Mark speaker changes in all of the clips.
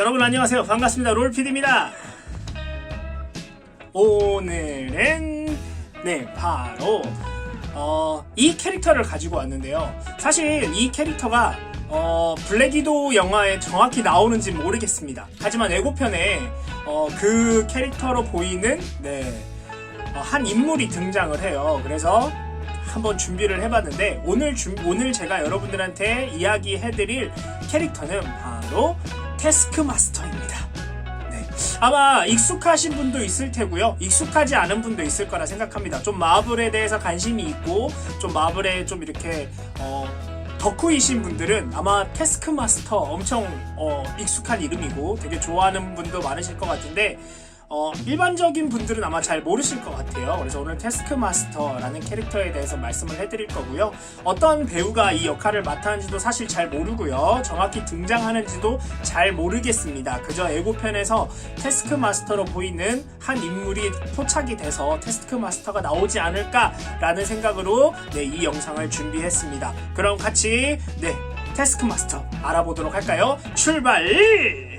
Speaker 1: 여러분 안녕하세요. 반갑습니다. 롤피디입니다. 오늘은 바로 이 캐릭터를 가지고 왔는데요. 사실 이 캐릭터가 블랙위도우 영화에 정확히 나오는지 모르겠습니다. 하지만 예고편에 그 캐릭터로 보이는 한 인물이 등장을 해요. 그래서 한번 준비를 해봤는데 오늘 제가 여러분들한테 이야기해드릴 캐릭터는 바로 태스크마스터입니다. 아마 익숙하신 분도 있을 테고요. 익숙하지 않은 분도 있을 거라 생각합니다. 좀 마블에 대해서 관심이 있고 좀 마블에 좀 이렇게 덕후이신 분들은 아마 태스크마스터 엄청 익숙한 이름이고 되게 좋아하는 분도 많으실 것 같은데 일반적인 분들은 아마 잘 모르실 것 같아요. 그래서 오늘 태스크마스터라는 캐릭터에 대해서 말씀을 해드릴 거고요. 어떤 배우가 이 역할을 맡았는지도 사실 잘 모르고요. 정확히 등장하는지도 잘 모르겠습니다. 그저 예고편에서 태스크마스터로 보이는 한 인물이 포착이 돼서 태스크마스터가 나오지 않을까라는 생각으로 이 영상을 준비했습니다. 그럼 같이 태스크마스터 알아보도록 할까요? 출발!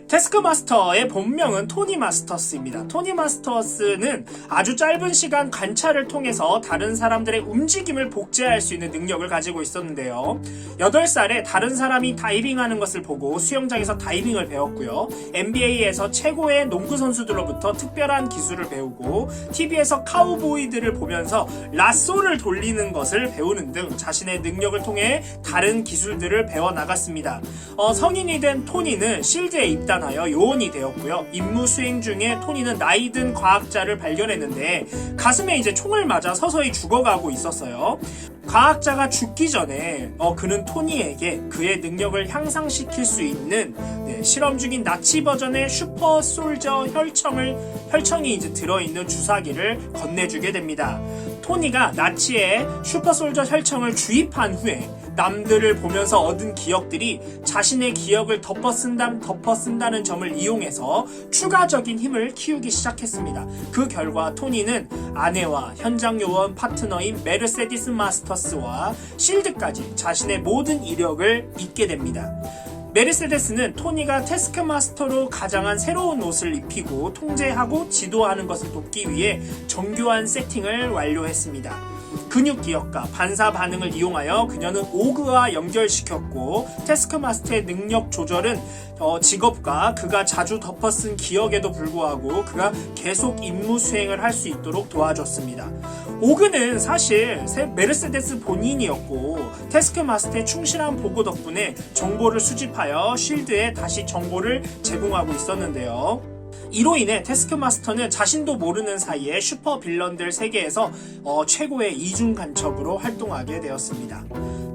Speaker 1: 태스크마스터의 본명은 토니 마스터스입니다. 토니 마스터스는 아주 짧은 시간 관찰을 통해서 다른 사람들의 움직임을 복제할 수 있는 능력을 가지고 있었는데요. 8살에 다른 사람이 다이빙하는 것을 보고 수영장에서 다이빙을 배웠고요. NBA에서 최고의 농구 선수들로부터 특별한 기술을 배우고 TV에서 카우보이들을 보면서 라쏘를 돌리는 것을 배우는 등 자신의 능력을 통해 다른 기술들을 배워나갔습니다. 성인이 된 토니는 실드에 입단하여 요원이 되었고요. 임무 수행 중에 토니는 나이든 과학자를 발견했는데 가슴에 총을 맞아 서서히 죽어가고 있었어요. 과학자가 죽기 전에 그는 토니에게 그의 능력을 향상시킬 수 있는 실험 중인 나치 버전의 슈퍼 솔저 혈청이 들어있는 주사기를 건네주게 됩니다. 토니가 나치의 슈퍼 솔저 혈청을 주입한 후에 남들을 보면서 얻은 기억들이 자신의 기억을 덮어 쓴다는 점을 이용해서 추가적인 힘을 키우기 시작했습니다. 그 결과 토니는 아내와 현장 요원 파트너인 메르세디스 마스터스와 실드까지 자신의 모든 이력을 잊게 됩니다. 메르세데스는 토니가 태스크마스터로 가장한 새로운 옷을 입히고 통제하고 지도하는 것을 돕기 위해 정교한 세팅을 완료했습니다. 근육 기억과 반사 반응을 이용하여 그녀는 오그와 연결시켰고 태스크마스터의 능력 조절은 직업과 그가 자주 덮어쓴 기억에도 불구하고 그가 계속 임무 수행을 할 수 있도록 도와줬습니다. 오그는 사실 메르세데스 본인이었고 태스크마스터의 충실한 보고 덕분에 정보를 수집하여 쉴드에 다시 정보를 제공하고 있었는데요. 이로 인해 태스크마스터는 자신도 모르는 사이에 슈퍼 빌런들 세계에서 최고의 이중 간첩으로 활동하게 되었습니다.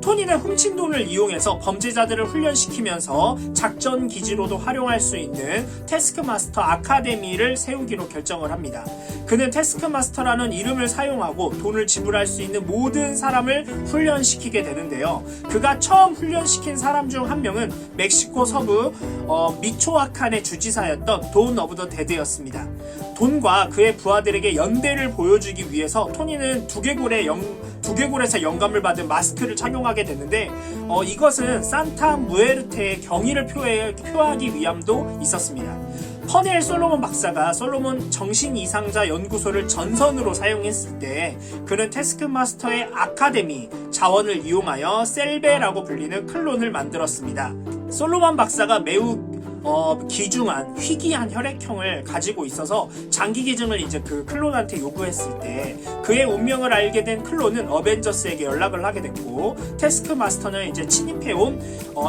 Speaker 1: 토니는 훔친 돈을 이용해서 범죄자들을 훈련시키면서 작전 기지로도 활용할 수 있는 태스크마스터 아카데미를 세우기로 결정을 합니다. 그는 태스크마스터라는 이름을 사용하고 돈을 지불할 수 있는 모든 사람을 훈련시키게 되는데요. 그가 처음 훈련시킨 사람 중 한 명은 멕시코 서부 미초아칸의 주지사였던 돈 오브 더 데드였습니다. 돈과 그의 부하들에게 연대를 보여주기 위해서 토니는 두개골에서 영감을 받은 마스크를 착용하게 됐는데 이것은 산타 무에르테의 경의를 표하기 위함도 있었습니다. 퍼넬 솔로몬 박사가 솔로몬 정신이상자 연구소를 전선으로 사용했을 때 그는 태스크마스터의 아카데미 자원을 이용하여 셀베라고 불리는 클론을 만들었습니다. 솔로몬 박사가 매우 기중한 희귀한 혈액형을 가지고 있어서 장기 기증을 그 클론한테 요구했을 때 그의 운명을 알게 된 클론은 어벤져스에게 연락을 하게 됐고 태스크마스터는 침입해온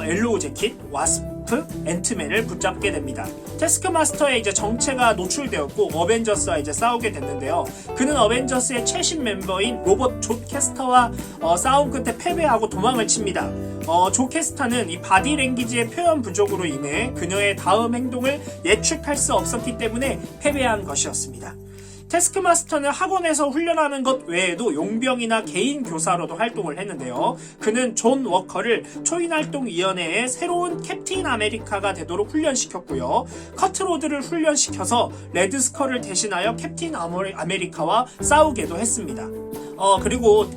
Speaker 1: 엘로우 제킷, 와스프, 앤트맨을 붙잡게 됩니다. 태스크마스터의 정체가 노출되었고 어벤져스와 싸우게 됐는데요. 그는 어벤져스의 최신 멤버인 로봇 조 캐스터와 싸움 끝에 패배하고 도망을 칩니다. 조 캐스터는 이 바디랭귀지의 표현 부족으로 인해 그녀의 다음 행동을 예측할 수 없었기 때문에 패배한 것이었습니다. 태스크마스터는 학원에서 훈련하는 것 외에도 용병이나 개인 교사로도 활동을 했는데요. 그는 존 워커를 초인활동위원회의 새로운 캡틴 아메리카가 되도록 훈련시켰고요. 커트로드를 훈련시켜서 레드스컬을 대신하여 캡틴 아메리카와 싸우게도 했습니다. 그리고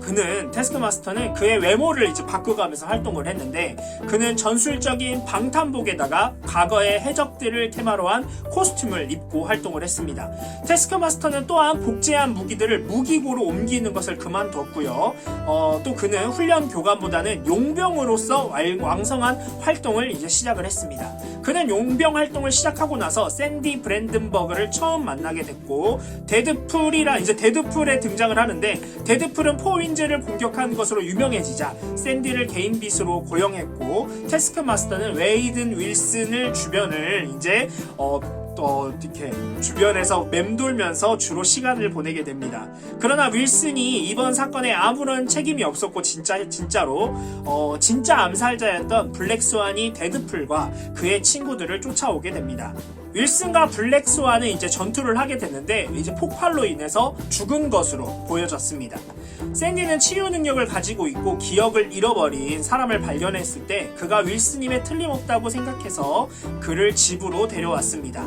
Speaker 1: 테스크마스터는 그의 외모를 이제 바꿔가면서 활동을 했는데, 그는 전술적인 방탄복에다가 과거의 해적들을 테마로 한 코스튬을 입고 활동을 했습니다. 테스크마스터는 또한 복제한 무기들을 무기고로 옮기는 것을 그만뒀고요. 또 그는 훈련 교관보다는 용병으로서 왕성한 활동을 이제 시작을 했습니다. 그는 용병 활동을 시작하고 나서 샌디 브랜든버그를 처음 만나게 됐고, 데드풀에 등장을 하는데, 데드풀은 포윈즈를 공격한 것으로 유명해지자 샌디를 개인 빗으로 고용했고, 테스크마스터는 웨이든 윌슨을 주변을 이제 이렇게 주변에서 맴돌면서 주로 시간을 보내게 됩니다. 그러나 윌슨이 이번 사건에 아무런 책임이 없었고, 진짜로 진짜 암살자였던 블랙스완이 데드풀과 그의 친구들을 쫓아오게 됩니다. 윌슨과 블랙스완은 이제 전투를 하게 됐는데, 이제 폭발로 인해서 죽은 것으로 보여졌습니다. 샌디는 치유 능력을 가지고 있고 기억을 잃어버린 사람을 발견했을 때 그가 윌슨임에 틀림없다고 생각해서 그를 집으로 데려왔습니다.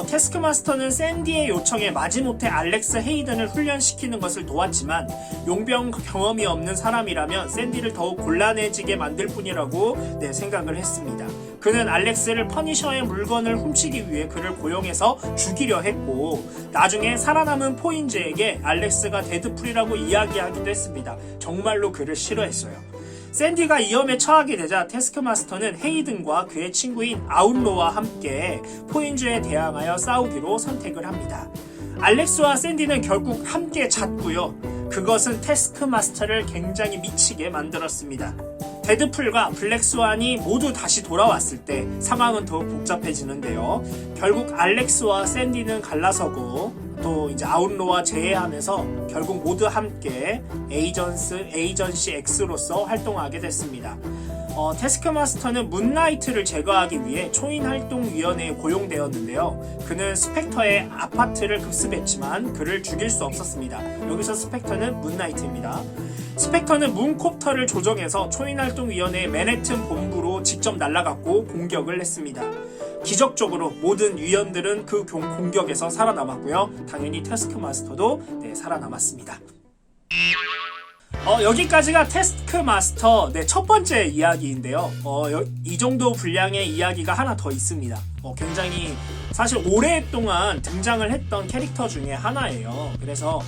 Speaker 1: 테스크마스터는 샌디의 요청에 마지못해 알렉스 헤이든을 훈련시키는 것을 도왔지만, 용병 경험이 없는 사람이라면 샌디를 더욱 곤란해지게 만들 뿐이라고 생각을 했습니다. 그는 알렉스를 퍼니셔의 물건을 훔치기 위해 그를 고용해서 죽이려 했고, 나중에 살아남은 포인즈에게 알렉스가 데드풀이라고 이야기하기도 했습니다. 정말로 그를 싫어했어요. 샌디가 위험에 처하게 되자 테스크마스터는 헤이든과 그의 친구인 아웃로와 함께 포인즈에 대항하여 싸우기로 선택을 합니다. 알렉스와 샌디는 결국 함께 잤고요. 그것은 테스크마스터를 굉장히 미치게 만들었습니다. 데드풀과 블랙스완이 모두 다시 돌아왔을 때 상황은 더욱 복잡해지는데요. 결국 알렉스와 샌디는 갈라서고, 또 이제 아웃로와 제외하면서 결국 모두 함께 에이전시 X로서 활동하게 됐습니다. 테스크마스터는 문나이트를 제거하기 위해 초인활동위원회에 고용되었는데요. 그는 스펙터의 아파트를 급습했지만 그를 죽일 수 없었습니다. 여기서 스펙터는 문나이트입니다. 스펙터는 문콥터를 조정해서 초인활동위원회의 맨해튼 본부로 직접 날아갔고 공격을 했습니다. 기적적으로 모든 위원들은 그 공격에서 살아남았고요. 당연히 테스크마스터도 살아남았습니다. 여기까지가 테스크마스터 첫 번째 이야기인데요. 이 정도 분량의 이야기가 하나 더 있습니다. 굉장히 사실 오랫동안 등장을 했던 캐릭터 중에 하나예요. 그래서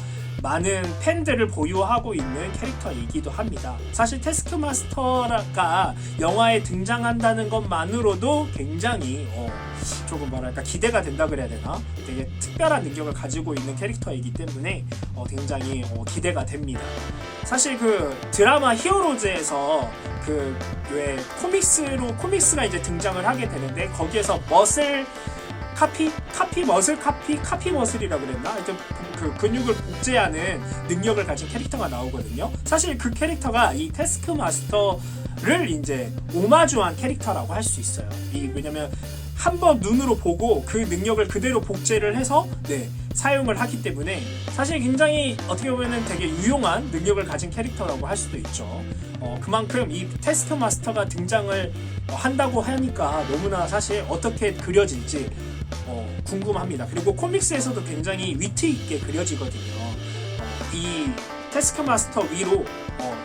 Speaker 1: 많은 팬들을 보유하고 있는 캐릭터이기도 합니다. 사실 테스크마스터가 영화에 등장한다는 것만으로도 굉장히 조금 뭐랄까 기대가 된다 그래야 되나? 되게 특별한 능력을 가지고 있는 캐릭터이기 때문에 굉장히 기대가 됩니다. 사실 그 드라마 히어로즈에서 그 왜 코믹스가 이제 등장을 하게 되는데, 거기에서 카피 머슬이라고 그랬나? 하여튼 그 근육을 복제하는 능력을 가진 캐릭터가 나오거든요. 사실 그 캐릭터가 이 테스크마스터를 이제 오마주한 캐릭터라고 할 수 있어요. 왜냐면 한번 눈으로 보고 그 능력을 그대로 복제를 해서 사용을 하기 때문에 사실 굉장히 어떻게 보면 되게 유용한 능력을 가진 캐릭터라고 할 수도 있죠. 그만큼 이 테스크마스터가 등장을 한다고 하니까 너무나 사실 어떻게 그려질지 궁금합니다. 그리고 코믹스에서도 굉장히 위트 있게 그려지거든요. 이 테스크마스터 위로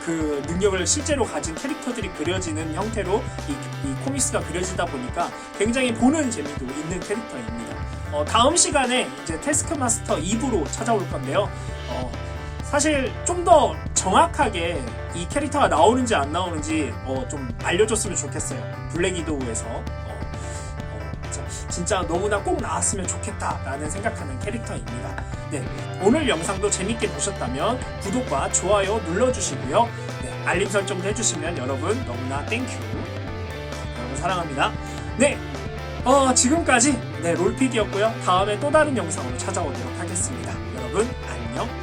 Speaker 1: 그 능력을 실제로 가진 캐릭터들이 그려지는 형태로 이 코믹스가 그려지다 보니까 굉장히 보는 재미도 있는 캐릭터입니다. 다음 시간에 이제 테스크마스터 2부로 찾아올 건데요. 사실 좀 더 정확하게 이 캐릭터가 나오는지 안 나오는지 좀 알려줬으면 좋겠어요. 블랙 위도우에서 진짜 너무나 꼭 나왔으면 좋겠다라는 생각하는 캐릭터입니다. 오늘 영상도 재밌게 보셨다면 구독과 좋아요 눌러주시고요. 알림 설정도 해주시면 여러분 너무나 땡큐. 여러분 사랑합니다. 지금까지 롤피디였고요. 다음에 또 다른 영상으로 찾아오도록 하겠습니다. 여러분 안녕.